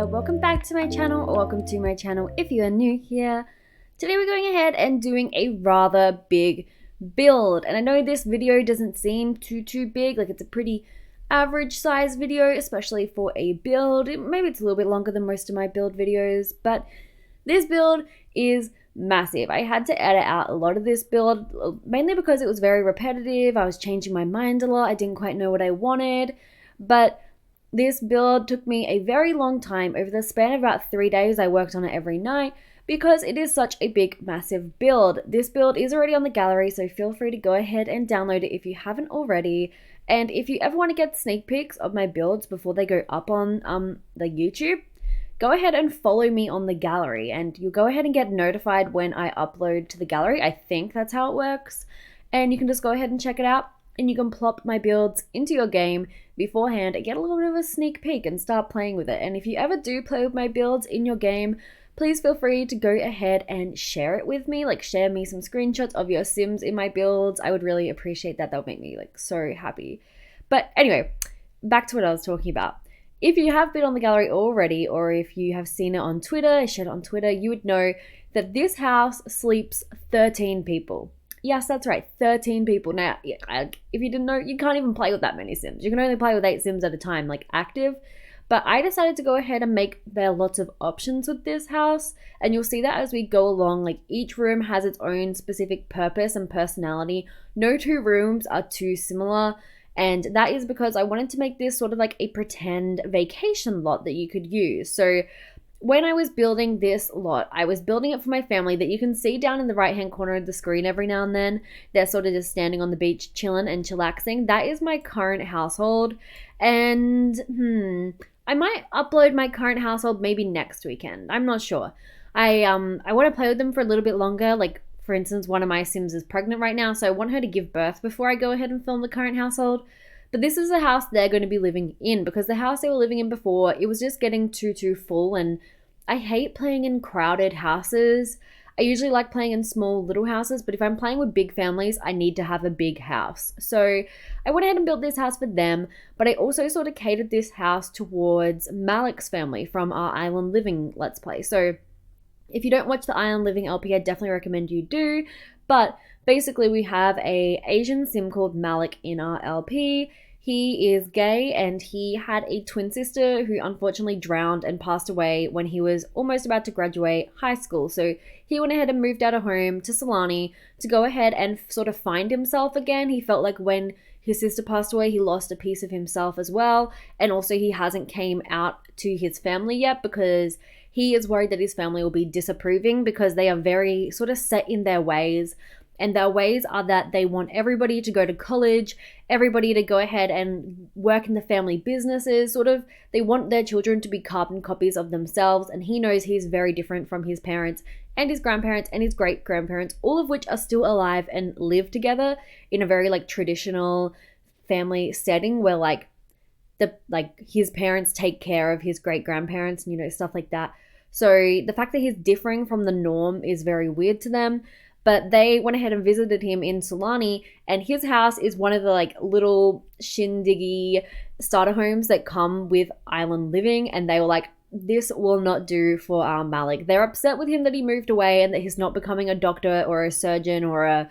welcome back to my channel, or welcome to my channel if you are new here. Today we're going ahead and doing a rather big build, and I know this video doesn't seem too big, like it's a pretty average size video, especially for a build. Maybe it's a little bit longer than most of my build videos, but this build is massive. I had to edit out a lot of this build, mainly because it was very repetitive. I was changing my mind a lot. I didn't quite know what I wanted, but this build took me a very long time. Over the span of about 3 days, I worked on it every night because it is such a big, massive build. This build is already on the gallery, so feel free to go ahead and download it if you haven't already. And if you ever want to get sneak peeks of my builds before they go up on the YouTube, go ahead and follow me on the gallery, and you'll go ahead and get notified when I upload to the gallery. I think that's how it works. And you can just go ahead and check it out, and you can plop my builds into your game beforehand and get a little bit of a sneak peek and start playing with it. And if you ever do play with my builds in your game, please feel free to go ahead and share it with me. Like, share me some screenshots of your Sims in my builds. I would really appreciate that. That would make me like so happy. But anyway, back to what I was talking about. If you have been on the gallery already, or if you have seen it on Twitter, I shared it on Twitter, you would know that this house sleeps 13 people. Yes, that's right, 13 people. Now, if you didn't know, you can't even play with that many Sims. You can only play with 8 Sims at a time, like active. But I decided to go ahead and make there lots of options with this house. And you'll see that as we go along, like each room has its own specific purpose and personality. No two rooms are too similar. And that is because I wanted to make this sort of like a pretend vacation lot that you could use. So when I was building this lot, I was building it for my family that you can see down in the right hand corner of the screen every now and then. They're sort of just standing on the beach chilling and chillaxing. That is my current household. And I might upload my current household maybe next weekend. I'm not sure. I want to play with them for a little bit longer. Like, for instance, one of my Sims is pregnant right now, so I want her to give birth before I go ahead and film the current household. But this is the house they're going to be living in, because the house they were living in before, it was just getting too full, and I hate playing in crowded houses. I usually like playing in small little houses, but if I'm playing with big families, I need to have a big house. So I went ahead and built this house for them, but I also sort of catered this house towards Malik's family from our Island Living Let's Play. So if you don't watch the Island Living LP, I definitely recommend you do. But basically, we have a Asian Sim called Malik in our LP. He is gay, and he had a twin sister who unfortunately drowned and passed away when he was almost about to graduate high school. So he went ahead and moved out of home to Solani to go ahead and sort of find himself again. He felt like when his sister passed away, he lost a piece of himself as well. And also he hasn't came out to his family yet because he is worried that his family will be disapproving, because they are very sort of set in their ways. And their ways are that they want everybody to go to college, everybody to go ahead and work in the family businesses, sort of. They want their children to be carbon copies of themselves, and he knows he's very different from his parents and his grandparents and his great-grandparents, all of which are still alive and live together in a very like traditional family setting where like his parents take care of his great-grandparents and, you know, stuff like that. So the fact that he's differing from the norm is very weird to them. But they went ahead and visited him in Solani, and his house is one of the like little shindiggy starter homes that come with Island Living, and they were like, this will not do for Malik. They're upset with him that he moved away and that he's not becoming a doctor or a surgeon or a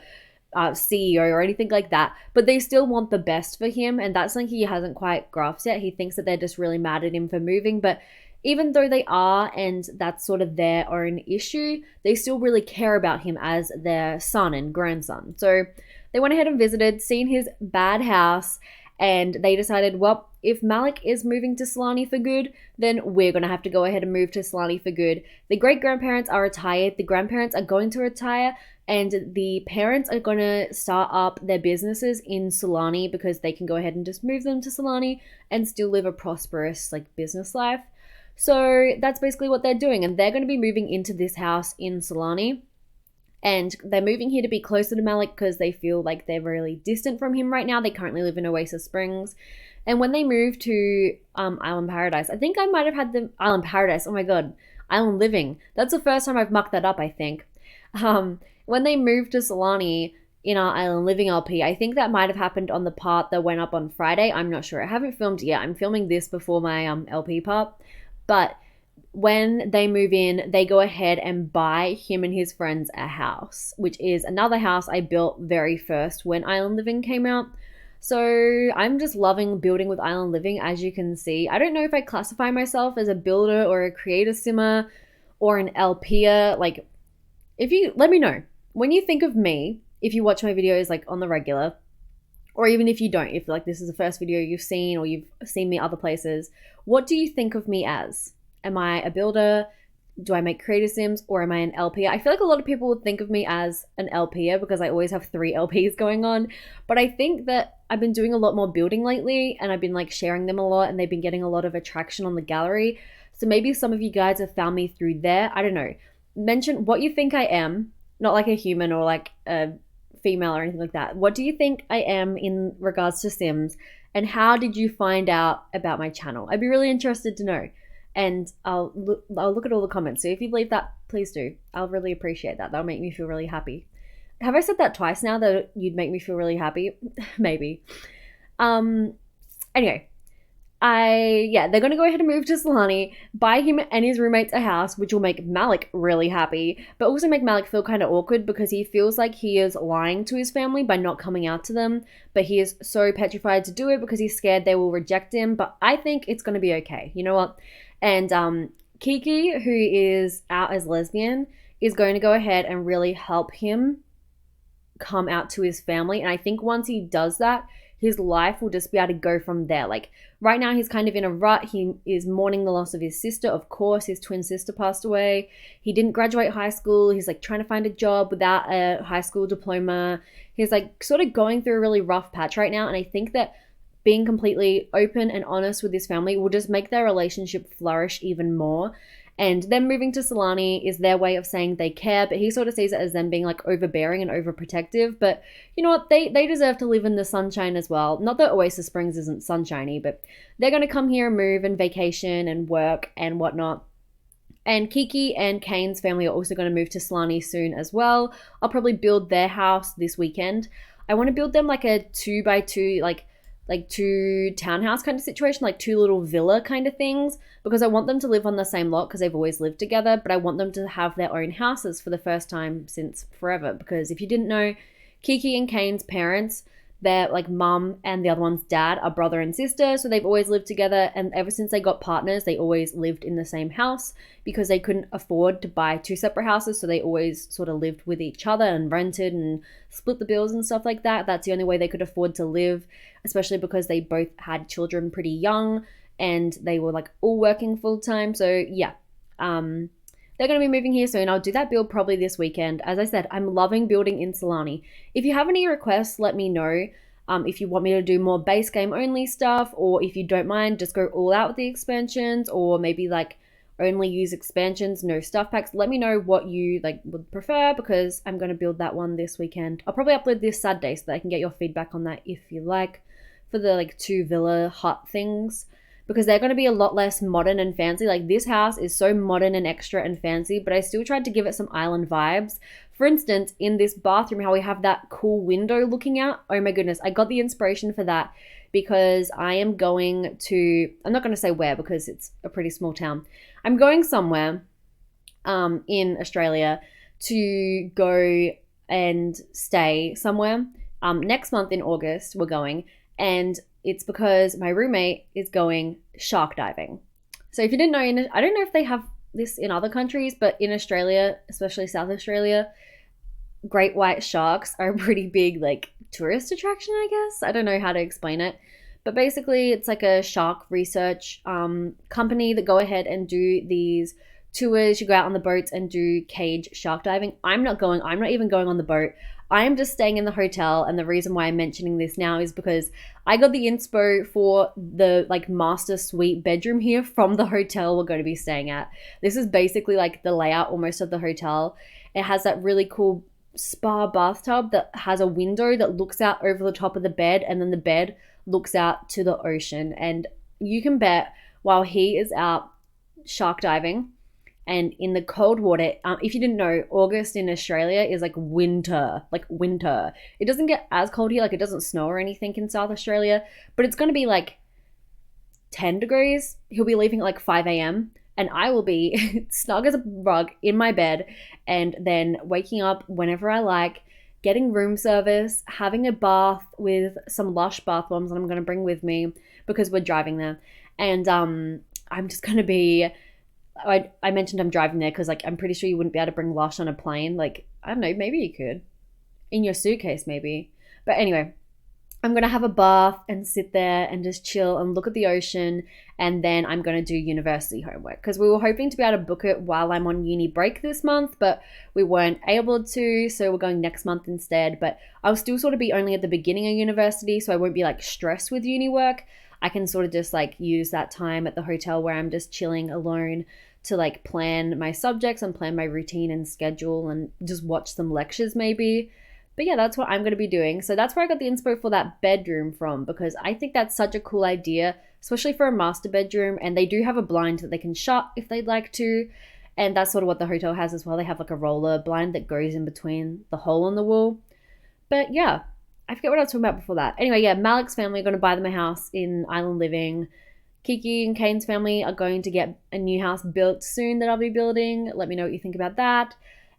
CEO or anything like that, but they still want the best for him, and that's something he hasn't quite grasped yet. He thinks that they're just really mad at him for moving, but even though they are, and that's sort of their own issue, they still really care about him as their son and grandson. So they went ahead and visited, seen his bad house, and they decided, well, if Malik is moving to Solani for good, then we're going to have to go ahead and move to Solani for good. The great-grandparents are retired, the grandparents are going to retire, and the parents are going to start up their businesses in Solani because they can go ahead and just move them to Solani and still live a prosperous like business life. So that's basically what they're doing, and they're going to be moving into this house in Solani, and they're moving here to be closer to Malik because they feel like they're really distant from him right now. They currently live in Oasis Springs, and when they move to Island Paradise, I think I might have had them Island Paradise. Oh my god, Island Living. That's the first time I've mucked that up, I think. When they moved to Solani in our Island Living LP, I think that might have happened on the part that went up on Friday. I'm not sure. I haven't filmed yet. I'm filming this before my LP part. But when they move in, they go ahead and buy him and his friends a house, which is another house I built very first when Island Living came out. So I'm just loving building with Island Living, as you can see. I don't know if I classify myself as a builder or a creator simmer or an LPer. Like, if you let me know when you think of me, if you watch my videos like on the regular, or even if you don't, if like this is the first video you've seen or you've seen me other places, what do you think of me as? Am I a builder? Do I make creator sims, or am I an LPer? I feel like a lot of people would think of me as an LPer because I always have 3 LPs going on. But I think that I've been doing a lot more building lately, and I've been like sharing them a lot, and they've been getting a lot of attraction on the gallery. So maybe some of you guys have found me through there. I don't know. Mention what you think I am, not like a human or like a female or anything like that. What do you think I am in regards to Sims, and how did you find out about my channel? I'd be really interested to know. And I'll look at all the comments. So if you leave that, please do. I'll really appreciate that. That'll make me feel really happy. Have I said that twice now, that you'd make me feel really happy? Maybe. Anyway, they're gonna go ahead and move to Solani, buy him and his roommates a house, which will make Malik really happy, but also make Malik feel kind of awkward because he feels like he is lying to his family by not coming out to them, but he is so petrified to do it because he's scared they will reject him. But I think it's gonna be okay. You know what? And Kiki, who is out as lesbian, is going to go ahead and really help him come out to his family. And I think once he does that, his life will just be able to go from there. Like right now he's kind of in a rut. He is mourning the loss of his sister. Of course, his twin sister passed away. He didn't graduate high school. He's like trying to find a job without a high school diploma. He's like sort of going through a really rough patch right now. And I think that being completely open and honest with his family will just make their relationship flourish even more. And them moving to Solani is their way of saying they care, but he sort of sees it as them being like overbearing and overprotective. But you know what? They deserve to live in the sunshine as well. Not that Oasis Springs isn't sunshiny, but they're going to come here and move and vacation and work and whatnot. And Kiki and Kane's family are also going to move to Solani soon as well. I'll probably build their house this weekend. I want to build them like a 2x2, like 2 townhouse kind of situation, like 2 little villa kind of things, because I want them to live on the same lot because they've always lived together, but I want them to have their own houses for the first time since forever. Because if you didn't know, Kiki and Kane's parents, their like mum and the other one's dad are brother and sister, so they've always lived together, and ever since they got partners, they always lived in the same house because they couldn't afford to buy 2 separate houses, so they always sort of lived with each other and rented and split the bills and stuff like that. That's the only way they could afford to live, especially because they both had children pretty young and they were like all working full time. So yeah, they're going to be moving here soon. I'll do that build probably this weekend. As I said, I'm loving building in Solani. If you have any requests, let me know. If you want me to do more base game only stuff, or if you don't mind, just go all out with the expansions, or maybe like only use expansions, no stuff packs. Let me know what you like would prefer, because I'm going to build that one this weekend. I'll probably upload this Saturday so that I can get your feedback on that if you like, for the like 2 villa hut things, because they're going to be a lot less modern and fancy. Like this house is so modern and extra and fancy, but I still tried to give it some island vibes. For instance, in this bathroom, how we have that cool window looking out. Oh my goodness, I got the inspiration for that because I am going to, I'm not going to say where because it's a pretty small town. I'm going somewhere in Australia to go and stay somewhere. Next month in August, we're going, and it's because my roommate is going shark diving. So if you didn't know, I don't know if they have this in other countries, but in Australia, especially South Australia, great white sharks are a pretty big like tourist attraction, I guess. I don't know how to explain it. But basically it's like a shark research company that go ahead and do these tours. You go out on the boats and do cage shark diving. I'm not even going on the boat. I am just staying in the hotel, and the reason why I'm mentioning this now is because I got the inspo for the like master suite bedroom here from the hotel we're going to be staying at. This is basically like the layout almost of the hotel. It has that really cool spa bathtub that has a window that looks out over the top of the bed, and then the bed looks out to the ocean. And you can bet while he is out shark diving and in the cold water, if you didn't know, August in Australia is like winter. It doesn't get as cold here, like it doesn't snow or anything in South Australia, but it's going to be like 10 degrees. He'll be leaving at like 5 a.m. and I will be snug as a rug in my bed and then waking up whenever I like, getting room service, having a bath with some Lush bath bombs that I'm going to bring with me because we're driving there. And I'm just going to be, I mentioned I'm driving there because like I'm pretty sure you wouldn't be able to bring Lush on a plane. Like, I don't know, maybe you could. In your suitcase, maybe. But anyway, I'm going to have a bath and sit there and just chill and look at the ocean. And then I'm going to do university homework because we were hoping to be able to book it while I'm on uni break this month, but we weren't able to. So we're going next month instead. But I'll still sort of be only at the beginning of university, so I won't be like stressed with uni work. I can sort of just like use that time at the hotel where I'm just chilling alone to like plan my subjects and plan my routine and schedule and just watch some lectures maybe. But yeah, that's what I'm going to be doing. So that's where I got the inspo for that bedroom from, because I think that's such a cool idea, especially for a master bedroom. And they do have a blind that they can shut if they'd like to. And that's sort of what the hotel has as well. They have like a roller blind that goes in between the hole in the wall. But yeah, I forget what I was talking about before that. Anyway, yeah, Malik's family are going to buy them a house in Island Living. Kiki and Kane's family are going to get a new house built soon that I'll be building. Let me know what you think about that.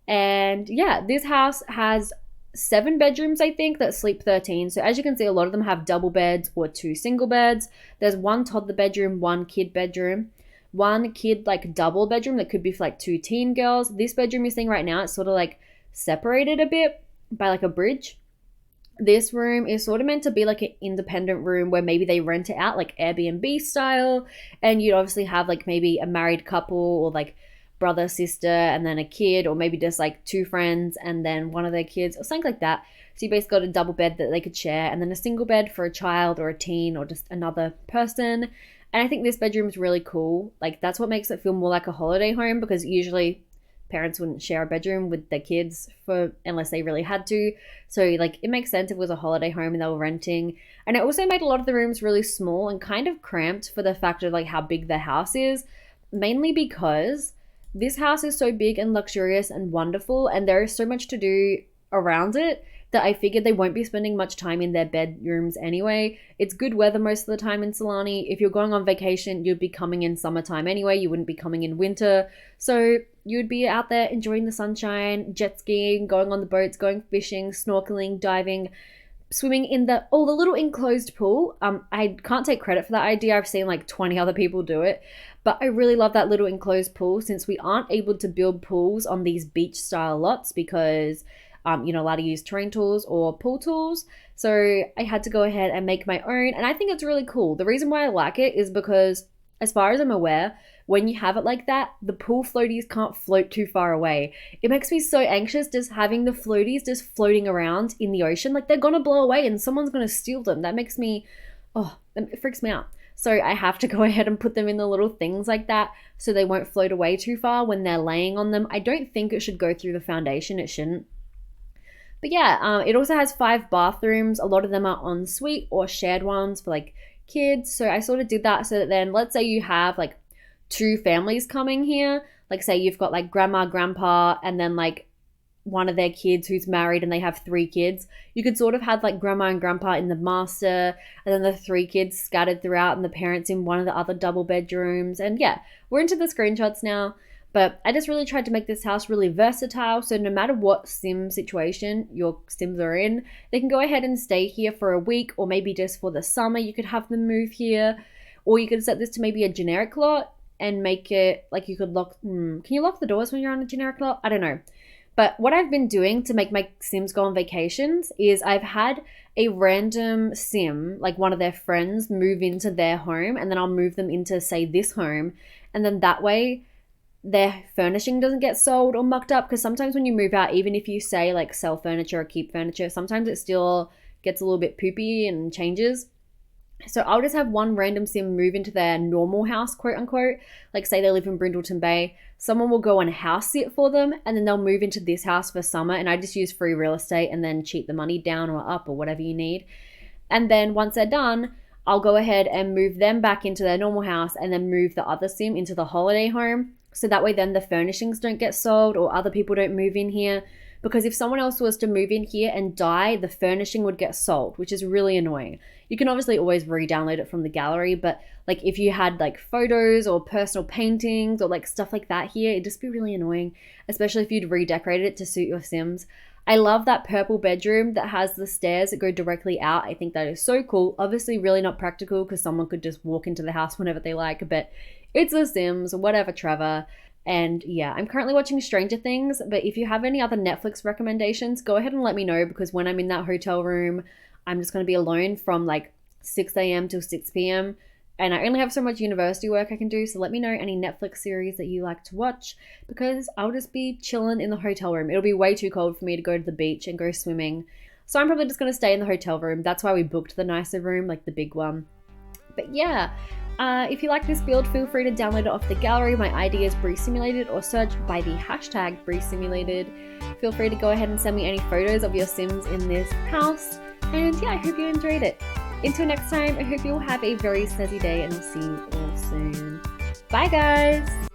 And yeah, this house has 7 bedrooms, I think, that sleep 13. So as you can see, a lot of them have double beds or 2 single beds. There's 1 toddler bedroom, 1 kid bedroom, 1 kid like double bedroom that could be for like 2 teen girls. This bedroom you're seeing right now, it's sort of like separated a bit by like a bridge. This room is sort of meant to be like an independent room where maybe they rent it out like Airbnb style, and you'd obviously have like maybe a married couple or like brother, sister, and then a kid, or maybe just like 2 friends and then one of their kids or something like that. So you basically got a double bed that they could share, and then a single bed for a child or a teen or just another person. And I think this bedroom is really cool. Like that's what makes it feel more like a holiday home, because usually parents wouldn't share a bedroom with their kids for unless they really had to. So like it makes sense if it was a holiday home and they were renting. And it also made a lot of the rooms really small and kind of cramped for the fact of like how big the house is, mainly because this house is so big and luxurious and wonderful, and there is so much to do around it that I figured they won't be spending much time in their bedrooms anyway. It's good weather most of the time in Solani. If you're going on vacation, you'd be coming in summertime anyway. You wouldn't be coming in winter. So you'd be out there enjoying the sunshine, jet skiing, going on the boats, going fishing, snorkeling, diving, swimming in the little enclosed pool. I can't take credit for that idea. I've seen like 20 other people do it. But I really love that little enclosed pool, since we aren't able to build pools on these beach style lots because you're not allowed to use terrain tools or pool tools. So I had to go ahead and make my own. And I think it's really cool. The reason why I like it is because, as far as I'm aware, when you have it like that, the pool floaties can't float too far away. It makes me so anxious just having the floaties just floating around in the ocean. Like they're gonna blow away and someone's gonna steal them. That makes me, it freaks me out. So I have to go ahead and put them in the little things like that so they won't float away too far when they're laying on them. I don't think it should go through the foundation. It shouldn't. But yeah, it also has 5 bathrooms. A lot of them are en suite or shared ones for like kids. So I sort of did that so that then, let's say you have like 2 families coming here. Like say you've got like grandma, grandpa, and then like one of their kids who's married and they have 3 kids. You could sort of have like grandma and grandpa in the master, and then the 3 kids scattered throughout, and the parents in one of the other double bedrooms. And yeah, we're into the screenshots now. But I just really tried to make this house really versatile, so no matter what sim situation your sims are in, they can go ahead and stay here for a week, or maybe just for the summer you could have them move here. Or you could set this to maybe a generic lot and make it like you could lock, can you lock the doors when you're on a generic lot? I don't know. But what I've been doing to make my sims go on vacations is I've had a random sim, like one of their friends, move into their home, and then I'll move them into, say, this home. And then that way their furnishing doesn't get sold or mucked up, because sometimes when you move out, even if you say like sell furniture or keep furniture, sometimes it still gets a little bit poopy and changes. So I'll just have one random sim move into their normal house, quote unquote. Like say they live in Brindleton Bay. Someone will go and house sit for them, and then they'll move into this house for summer, and I just use free real estate and then cheat the money down or up or whatever you need. And then once they're done, I'll go ahead and move them back into their normal house and then move the other sim into the holiday home. So that way then the furnishings don't get sold or other people don't move in here. because if someone else was to move in here and die, the furnishing would get sold, which is really annoying. You can obviously always re-download it from the gallery, but like if you had like photos or personal paintings or like stuff like that here, it'd just be really annoying, especially if you'd redecorated it to suit your Sims. I love that purple bedroom that has the stairs that go directly out. I think that is so cool. Obviously really not practical because someone could just walk into the house whenever they like, but it's The Sims, whatever, Trevor. And yeah, I'm currently watching Stranger Things, but if you have any other Netflix recommendations, go ahead and let me know, because when I'm in that hotel room, I'm just going to be alone from like 6 a.m. till 6 p.m. And I only have so much university work I can do, so let me know any Netflix series that you like to watch, because I'll just be chilling in the hotel room. It'll be way too cold for me to go to the beach and go swimming. So I'm probably just going to stay in the hotel room. That's why we booked the nicer room, like the big one. But yeah, if you like this build, feel free to download it off the gallery. My ID is Bree Simulated, or search by the hashtag Bree Simulated. Feel free to go ahead and send me any photos of your Sims in this house. And yeah, I hope you enjoyed it. Until next time, I hope you'll have a very snazzy day, and I'll see you all soon. Bye guys!